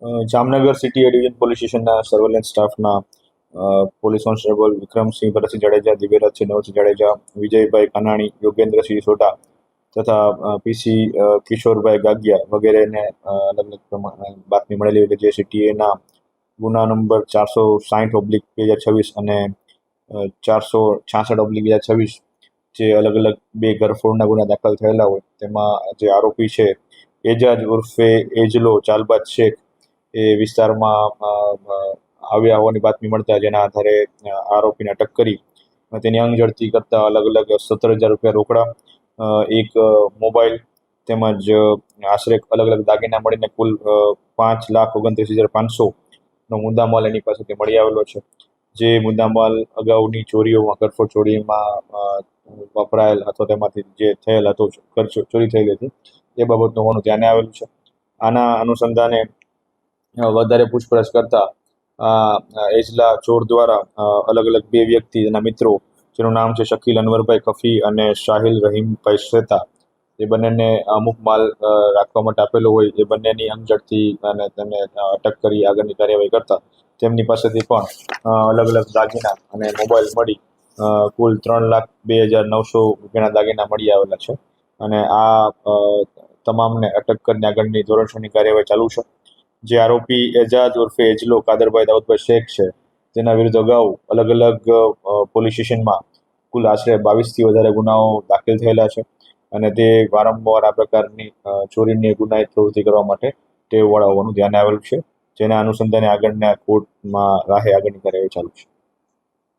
Jamnagar city એ division police સ્ટેશનના surveillance સ્ટાફના police constable Vikramsinh Bharatsinh Jadeja, Divyarajsinh નવસિંહ Jadeja, Vijaybhai Kanani, Yogendrasinh Sodha તથા પીસી કિશોરભાઈ ગાગિયા વગેરેને અલગ અલગ બાતમી મળેલી હતી કે જે સિટીએના ગુના નંબર 460/2026 અને 466/2026 જે અલગ અલગ બે ઘરફોડના ગુના દાખલ થયેલા હોય તેમાં જે આરોપી છે એજાજ ઉર્ફે એજલો ચાલબાજ શેખ એ વિસ્તારમાં આવ્યા હોવાની બાતમી મળતા જેના આધારે આરોપીને અટક કરી તેની અંગ ઝડતી કરતા અલગ અલગ 17,000 રૂપિયા રોકડા, એક મોબાઈલ તેમજ આશરે અલગ અલગ દાગીના મળીને કુલ 5,29,500નો મુદ્દામાલ એની પાસેથી મળી આવેલો છે. જે મુદ્દામાલ અગાઉની ચોરીઓમાં ગરફોડ ચોરીમાં વપરાયેલ હતો તેમાંથી જે થયેલ હતો ચોરી થયેલી હતી એ બાબતનું હોવાનું ધ્યાને આવેલું છે. આના અનુસંધાને વધારે પૂછપરછ કરતા એજલા ચોર દ્વારા અલગ અલગ બે વ્યક્તિ એના મિત્રો જેનું નામ છે શકીલ અનવરભાઈ કફી અને શાહિલ રહીમભાઈ શ્વેતા એ બંનેને અમુક માલ રાખવા માટે આપેલો હોય એ બંનેની અંગ ઝડતી અને તેમને અટક કરી આગળની કાર્યવાહી કરતા તેમની પાસેથી પણ અલગ અલગ દાગીના અને મોબાઈલ મળી કુલ 3,02,900 રૂપિયાના દાગીના મળી આવેલા છે અને આ તમામને અટક કરીને આગળની ધોરણસરની કાર્યવાહી ચાલુ છે. જે આરોપી એજાજ ઉર્ફે એજલો કાદરભાઈ દાઉદભાઈ શેખ છે તેના વિરુદ્ધ અગાઉ અલગ અલગ પોલીસ સ્ટેશનમાં કુલ આશરે 22થી વધારે ગુનાઓ દાખલ થયેલા છે અને તે વારંવાર આ પ્રકારની ચોરીની ગુનાહિત પ્રવૃત્તિ કરવા માટે ટેવવાળા હોવાનું ધ્યાને આવેલું છે. જેના અનુસંધાને આગળના કોર્ટમાં રાહે આગળની કાર્યવાહી ચાલુ છે.